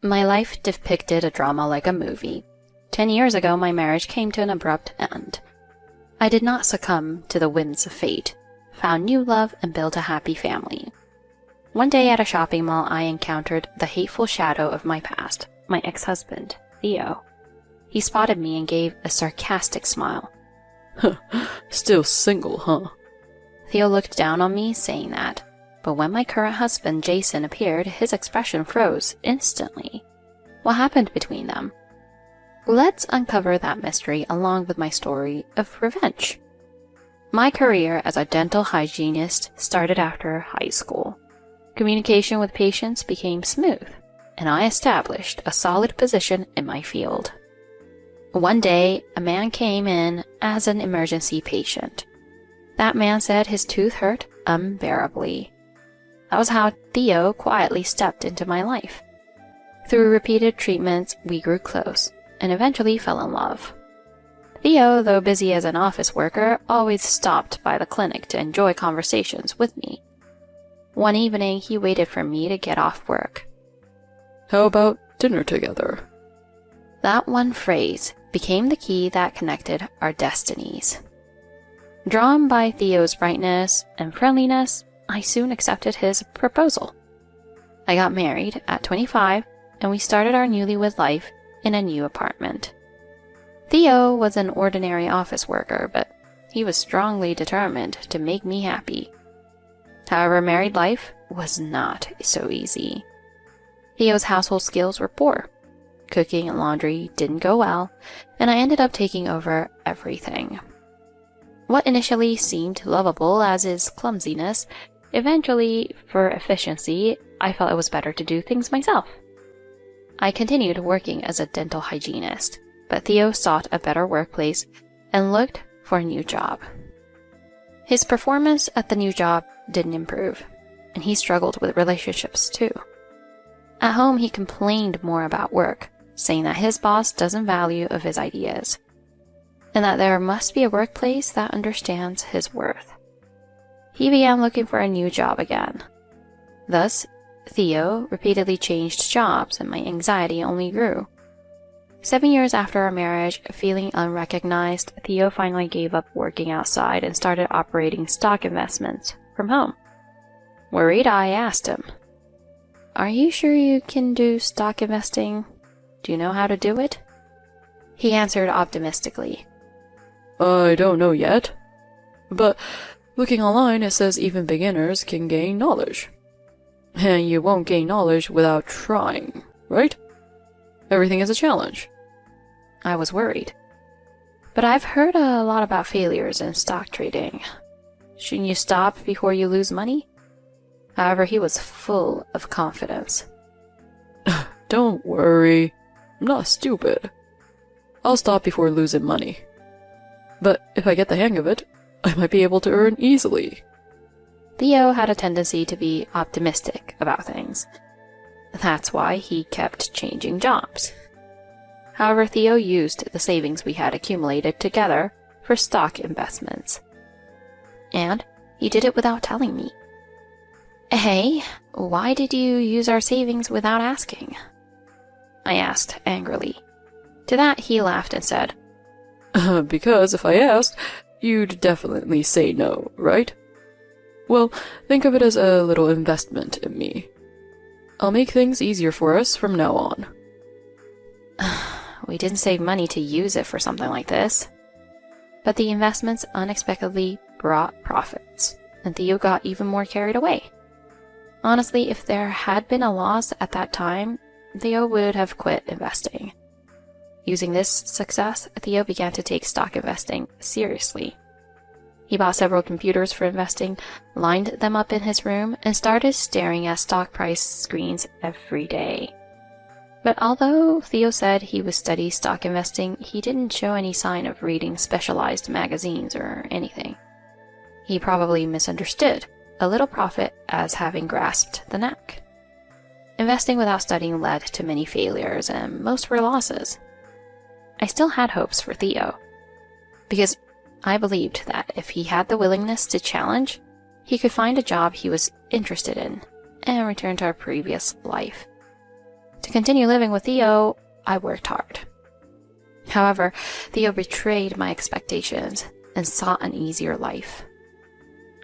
My life depicted a drama like a movie. 10 years ago, my marriage came to an abrupt end. I did not succumb to the winds of fate, found new love, and built a happy family. One day at a shopping mall, I encountered the hateful shadow of my past, my ex-husband, Theo. He spotted me and gave a sarcastic smile. Still single, huh? Theo looked down on me, saying that, but when my current husband, Jason, appeared, his expression froze instantly. What happened between them? Let's uncover that mystery along with my story of revenge. My career as a dental hygienist started after high school. Communication with patients became smooth, and I established a solid position in my field. One day, a man came in as an emergency patient. That man said his tooth hurt unbearably. That was how Theo quietly stepped into my life. Through repeated treatments, we grew close and eventually fell in love. Theo, though busy as an office worker, always stopped by the clinic to enjoy conversations with me. One evening, he waited for me to get off work. How about dinner together? That one phrase became the key that connected our destinies. Drawn by Theo's brightness and friendliness, I soon accepted his proposal. I got married at 25, and we started our newlywed life in a new apartment. Theo was an ordinary office worker, but he was strongly determined to make me happy. However, married life was not so easy. Theo's household skills were poor. Cooking and laundry didn't go well, and I ended up taking over everything. What initially seemed lovable as his clumsiness, eventually, for efficiency, I felt it was better to do things myself. I continued working as a dental hygienist, but Theo sought a better workplace and looked for a new job. His performance at the new job didn't improve, and he struggled with relationships too. At home, he complained more about work, saying that his boss doesn't value of his ideas, and that there must be a workplace that understands his worth. He began looking for a new job again. Thus, Theo repeatedly changed jobs, and my anxiety only grew. 7 years after our marriage, feeling unrecognized, Theo finally gave up working outside and started operating stock investments from home. Worried, I asked him, "Are you sure you can do stock investing? Do you know how to do it?" He answered optimistically, I don't know yet, but looking online, it says even beginners can gain knowledge. And you won't gain knowledge without trying, right? Everything is a challenge. I was worried. But I've heard a lot about failures in stock trading. Shouldn't you stop before you lose money? However, he was full of confidence. Don't worry, I'm not stupid. I'll stop before losing money. But if I get the hang of it, I might be able to earn easily. Theo had a tendency to be optimistic about things. That's why he kept changing jobs. However, Theo used the savings we had accumulated together for stock investments. And he did it without telling me. Hey, why did you use our savings without asking? I asked angrily. To that, he laughed and said, Because if I asked, you'd definitely say no, right? Well, think of it as a little investment in me. I'll make things easier for us from now on. We didn't save money to use it for something like this. But the investments unexpectedly brought profits, and Theo got even more carried away. Honestly, if there had been a loss at that time, Theo would have quit investing. Using this success, Theo began to take stock investing seriously. He bought several computers for investing, lined them up in his room, and started staring at stock price screens every day. But although Theo said he would study stock investing, he didn't show any sign of reading specialized magazines or anything. He probably misunderstood a little profit as having grasped the knack. Investing without studying led to many failures, and most were losses. I still had hopes for Theo, because I believed that if he had the willingness to challenge, he could find a job he was interested in and return to our previous life. To continue living with Theo, I worked hard. However, Theo betrayed my expectations and sought an easier life.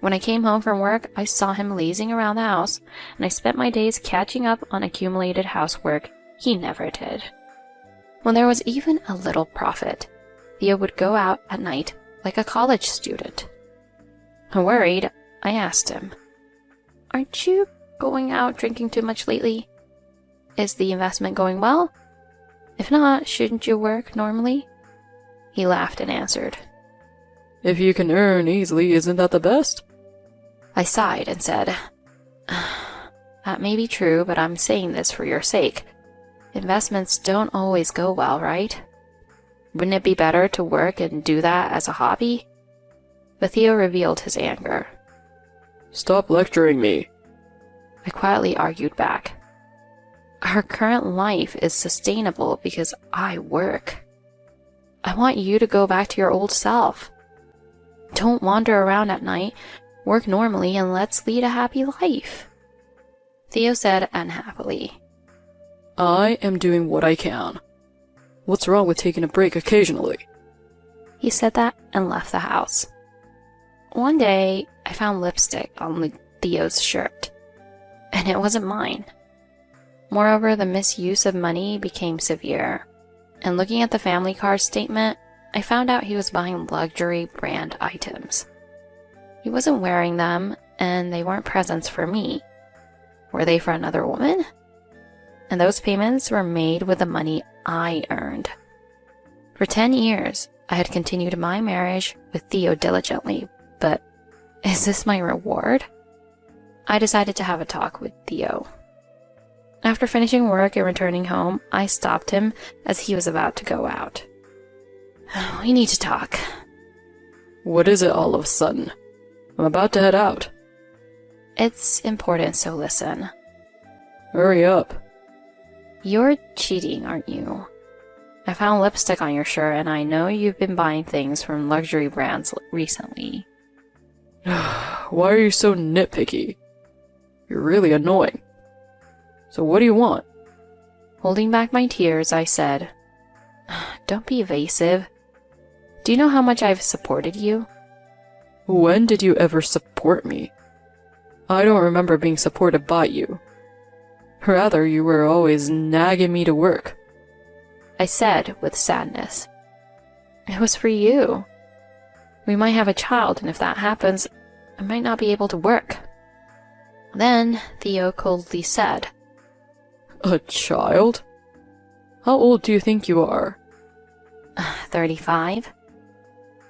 When I came home from work, I saw him lazing around the house, and I spent my days catching up on accumulated housework he never did. When there was even a little profit, Theo would go out at night like a college student. Worried, I asked him, "Aren't you going out drinking too much lately? Is the investment going well? If not, shouldn't you work normally?" He laughed and answered, "If you can earn easily, isn't that the best?" I sighed and said, "That may be true, but I'm saying this for your sake. Investments don't always go well, right? Wouldn't it be better to work and do that as a hobby?" But Theo revealed his anger. "Stop lecturing me." I quietly argued back. "Our current life is sustainable because I work. I want you to go back to your old self. Don't wander around at night, work normally, and let's lead a happy life." Theo said unhappily, "I am doing what I can. What's wrong with taking a break occasionally?" He said that and left the house. One day, I found lipstick on Theo's shirt, and it wasn't mine. Moreover, the misuse of money became severe, and looking at the family card statement, I found out he was buying luxury brand items. He wasn't wearing them, and they weren't presents for me. Were they for another woman? And those payments were made with the money I earned. For 10 years, I had continued my marriage with Theo diligently, but is this my reward? I decided to have a talk with Theo. After finishing work and returning home, I stopped him as he was about to go out. "We need to talk." "What is it all of a sudden? I'm about to head out." "It's important, so listen." "Hurry up." "You're cheating, aren't you? I found lipstick on your shirt, and I know you've been buying things from luxury brands recently." "Why are you so nitpicky? You're really annoying. So what do you want?" Holding back my tears, I said, "Don't be evasive. Do you know how much I've supported you?" "When did you ever support me? I don't remember being supported by you. Rather, you were always nagging me to work." I said with sadness, "It was for you. We might have a child, and if that happens, I might not be able to work." Then Theo coldly said, "A child? How old do you think you are?" 35.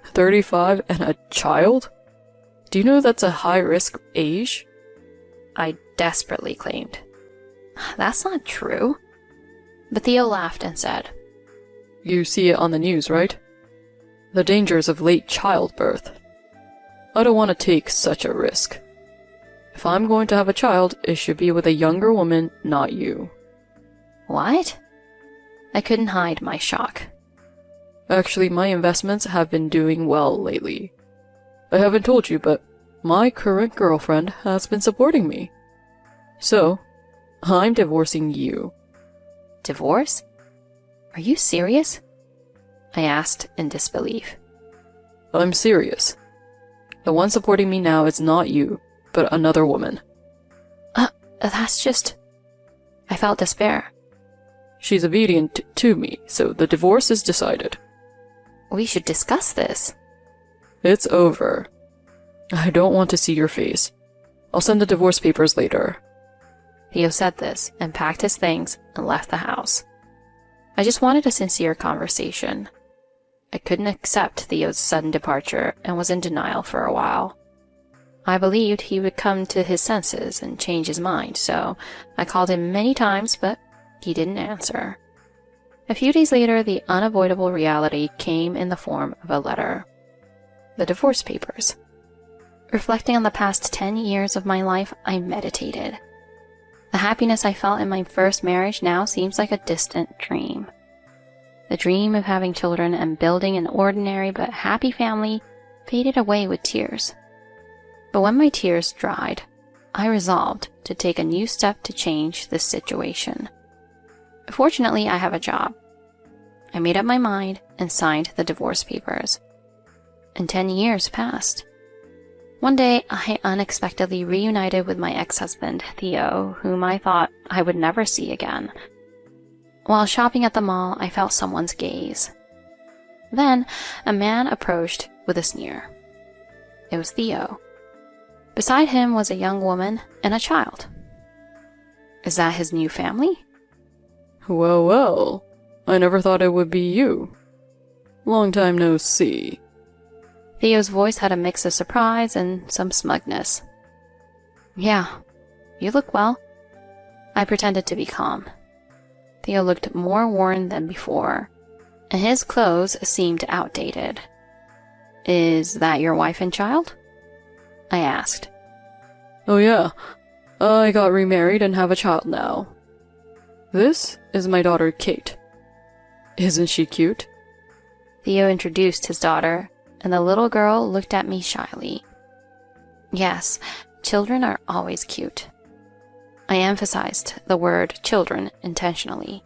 35 and a child? Do you know that's a high-risk age?" I desperately claimed. "That's not true." But Theo laughed and said, "You see it on the news, right? The dangers of late childbirth. I don't want to take such a risk. If I'm going to have a child, it should be with a younger woman, not you." "What?" I couldn't hide my shock. "Actually, my investments have been doing well lately. I haven't told you, but my current girlfriend has been supporting me. So, I'm divorcing you." "Divorce? Are you serious?" I asked in disbelief. "I'm serious. The one supporting me now is not you, but another woman." That's just..." I felt despair. "She's obedient to me, so the divorce is decided." "We should discuss this." "It's over. I don't want to see your face. I'll send the divorce papers later." Theo said this and packed his things and left the house. I just wanted a sincere conversation. I couldn't accept Theo's sudden departure and was in denial for a while. I believed he would come to his senses and change his mind, so I called him many times, but he didn't answer. A few days later, the unavoidable reality came in the form of a letter. The divorce papers. Reflecting on the past 10 years of my life, I meditated. The happiness I felt in my first marriage now seems like a distant dream. The dream of having children and building an ordinary but happy family faded away with tears. But when my tears dried, I resolved to take a new step to change this situation. Fortunately, I have a job. I made up my mind and signed the divorce papers. And 10 years passed. One day, I unexpectedly reunited with my ex-husband, Theo, whom I thought I would never see again. While shopping at the mall, I felt someone's gaze. Then, a man approached with a sneer. It was Theo. Beside him was a young woman and a child. Is that his new family? Well, well, I never thought it would be you. Long time no see. Theo's voice had a mix of surprise and some smugness. Yeah, you look well. I pretended to be calm. Theo looked more worn than before, and his clothes seemed outdated. Is that your wife and child? I asked. Oh yeah, I got remarried and have a child now. This is my daughter Kate. Isn't she cute? Theo introduced his daughter, and the little girl looked at me shyly. Yes, children are always cute. I emphasized the word children intentionally.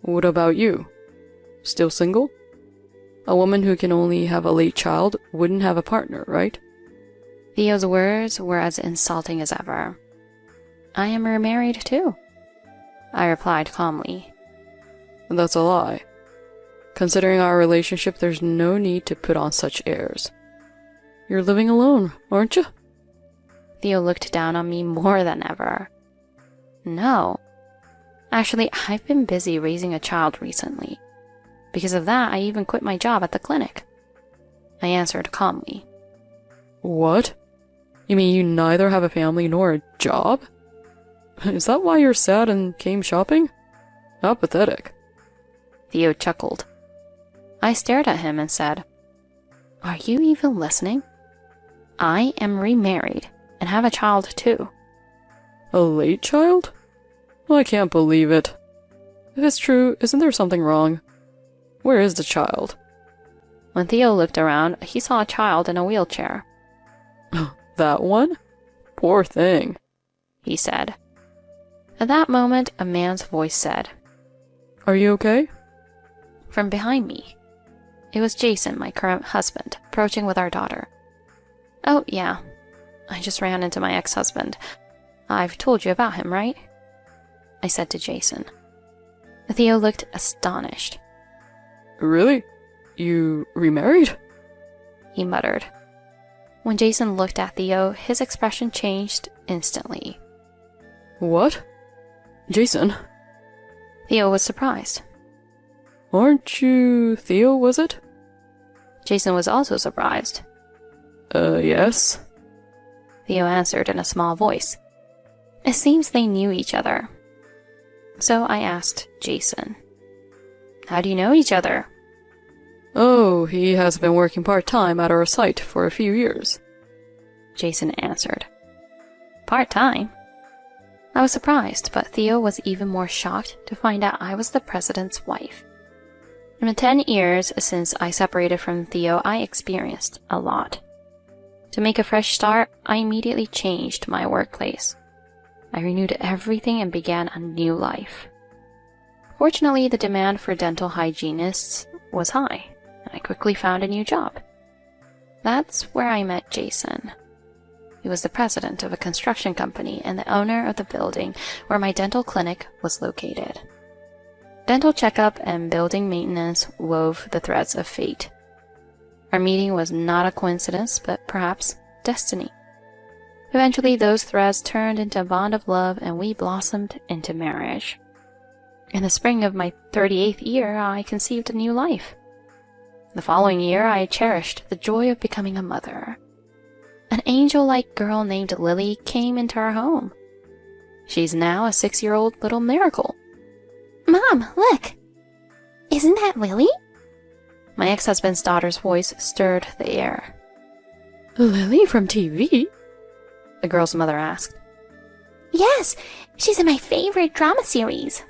What about you? Still single? A woman who can only have a late child wouldn't have a partner, right? Theo's words were as insulting as ever. I am remarried too, I replied calmly. That's a lie. Considering our relationship, there's no need to put on such airs. You're living alone, aren't you? Theo looked down on me more than ever. No. Actually, I've been busy raising a child recently. Because of that, I even quit my job at the clinic. I answered calmly. What? You mean you neither have a family nor a job? Is that why you're sad and came shopping? How pathetic. Theo chuckled. I stared at him and said, Are you even listening? I am remarried and have a child too. A late child? I can't believe it. If it's true, isn't there something wrong? Where is the child? When Theo looked around, he saw a child in a wheelchair. That one? Poor thing, he said. At that moment, a man's voice said, Are you okay? From behind me. It was Jason, my current husband, approaching with our daughter. Oh, yeah. I just ran into my ex-husband. I've told you about him, right? I said to Jason. Theo looked astonished. Really? You remarried? He muttered. When Jason looked at Theo, his expression changed instantly. What? Jason? Theo was surprised. Aren't you Theo, was it? Jason was also surprised. Yes. Theo answered in a small voice. It seems they knew each other. So I asked Jason, How do you know each other? Oh, he has been working part-time at our site for a few years. Jason answered. Part-time? I was surprised, but Theo was even more shocked to find out I was the president's wife. In the 10 years since I separated from Theo, I experienced a lot. To make a fresh start, I immediately changed my workplace. I renewed everything and began a new life. Fortunately, the demand for dental hygienists was high, and I quickly found a new job. That's where I met Jason. He was the president of a construction company and the owner of the building where my dental clinic was located. Dental checkup and building maintenance wove the threads of fate. Our meeting was not a coincidence, but perhaps destiny. Eventually, those threads turned into a bond of love and we blossomed into marriage. In the spring of my 38th year, I conceived a new life. The following year, I cherished the joy of becoming a mother. An angel-like girl named Lily came into our home. She's now a 6-year-old little miracle. Mom, look! Isn't that Lily? My ex-husband's daughter's voice stirred the air. Lily from TV? The girl's mother asked. Yes, she's in my favorite drama series.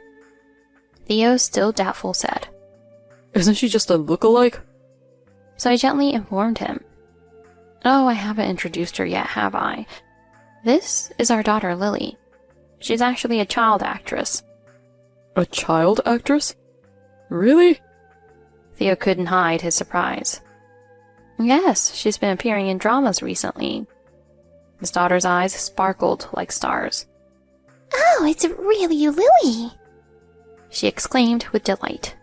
Theo, still doubtful, said. Isn't she just a look-alike? So I gently informed him. Oh, I haven't introduced her yet, have I? This is our daughter, Lily. She's actually a child actress. A child actress? Really? Theo couldn't hide his surprise. Yes, she's been appearing in dramas recently. His daughter's eyes sparkled like stars. Oh, it's really Lily! She exclaimed with delight.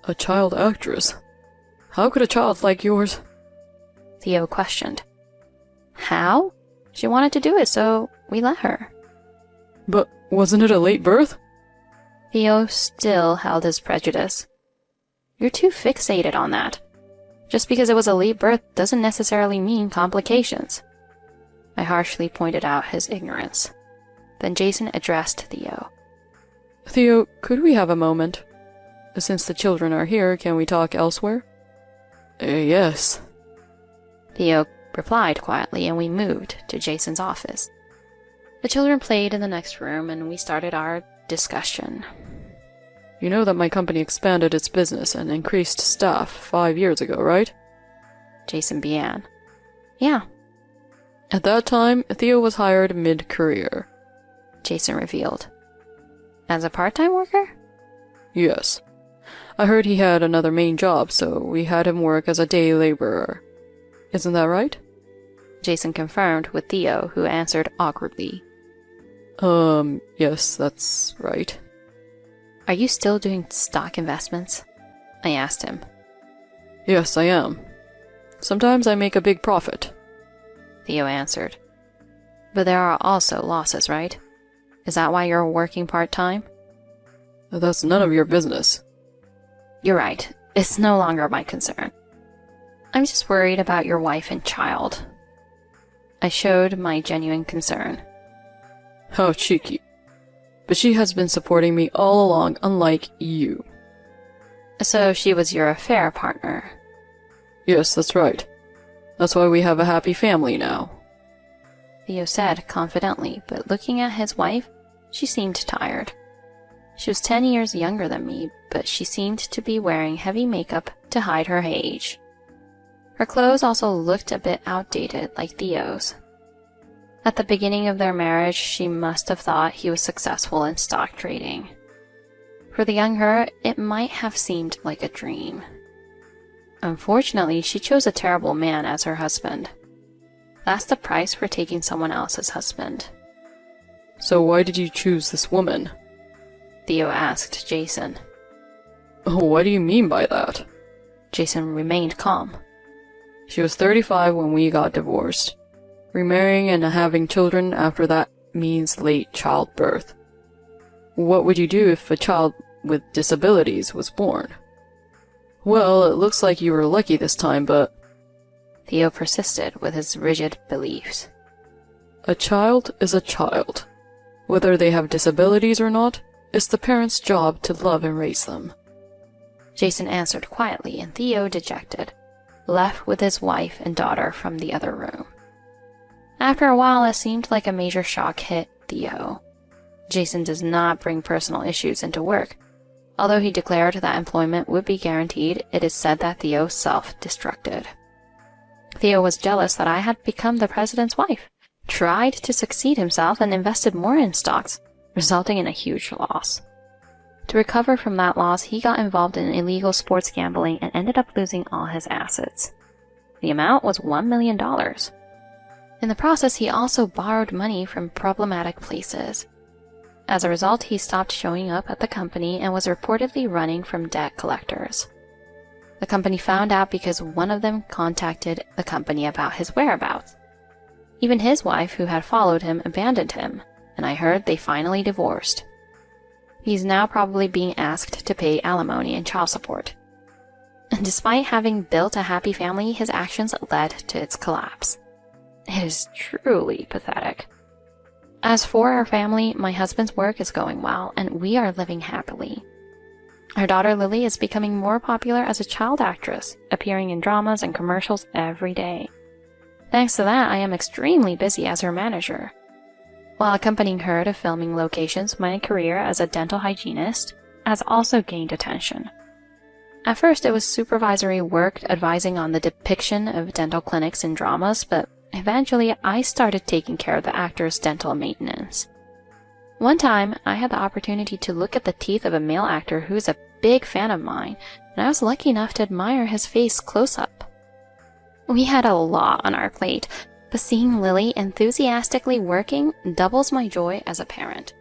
A child actress? How could a child like yours? Theo questioned. How? She wanted to do it, so we let her. But wasn't it a late birth? Theo still held his prejudice. You're too fixated on that. Just because it was a late birth doesn't necessarily mean complications. I harshly pointed out his ignorance. Then Jason addressed Theo. Theo, could we have a moment? Since the children are here, can we talk elsewhere? Yes. Theo replied quietly, and we moved to Jason's office. The children played in the next room, and we started our discussion. You know that my company expanded its business and increased staff 5 years ago, right? Jason began. Yeah, At that time, Theo was hired mid-career. Jason revealed. As a part-time worker? Yes. I heard he had another main job, so we had him work as a day laborer. Isn't that right? Jason confirmed with Theo, who answered awkwardly. Yes, that's right. Are you still doing stock investments? I asked him. Yes, I am. Sometimes I make a big profit. Theo answered. But there are also losses, right? Is that why you're working part-time? That's none of your business. You're right. It's no longer my concern. I'm just worried about your wife and child. I showed my genuine concern. How cheeky. But she has been supporting me all along, unlike you. So she was your affair partner. Yes, that's right. That's why we have a happy family now. Theo said confidently, but looking at his wife, she seemed tired. She was 10 years younger than me, but she seemed to be wearing heavy makeup to hide her age. Her clothes also looked a bit outdated, like Theo's. At the beginning of their marriage, she must have thought he was successful in stock trading. For the young her, it might have seemed like a dream. Unfortunately, she chose a terrible man as her husband. That's the price for taking someone else's husband. So why did you choose this woman? Theo asked Jason. Oh, what do you mean by that? Jason remained calm. She was 35 when we got divorced. Remarrying and having children after that means late childbirth. What would you do if a child with disabilities was born? Well, it looks like you were lucky this time, but... Theo persisted with his rigid beliefs. A child is a child. Whether they have disabilities or not, it's the parents' job to love and raise them. Jason answered quietly, and Theo, dejected, left with his wife and daughter from the other room. After a while, it seemed like a major shock hit Theo. Jason does not bring personal issues into work. Although he declared that employment would be guaranteed, it is said that Theo self-destructed. Theo was jealous that I had become the president's wife, tried to succeed himself, and invested more in stocks, resulting in a huge loss. To recover from that loss, he got involved in illegal sports gambling and ended up losing all his assets. The amount was $1 million. In the process, he also borrowed money from problematic places. As a result, he stopped showing up at the company and was reportedly running from debt collectors. The company found out because one of them contacted the company about his whereabouts. Even his wife, who had followed him, abandoned him, and I heard they finally divorced. He's now probably being asked to pay alimony and child support. And despite having built a happy family, his actions led to its collapse. It is truly pathetic. As for our family, my husband's work is going well, and we are living happily. Our daughter Lily is becoming more popular as a child actress, appearing in dramas and commercials every day. Thanks to that, I am extremely busy as her manager. While accompanying her to filming locations, my career as a dental hygienist has also gained attention. At first, it was supervisory work advising on the depiction of dental clinics in dramas, but eventually I started taking care of the actors' dental maintenance. One time, I had the opportunity to look at the teeth of a male actor who is a big fan of mine, and I was lucky enough to admire his face close up. We had a lot on our plate, but seeing Lily enthusiastically working doubles my joy as a parent.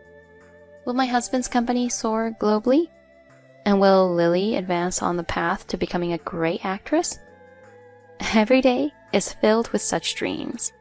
Will my husband's company soar globally? And will Lily advance on the path to becoming a great actress? Every day is filled with such dreams.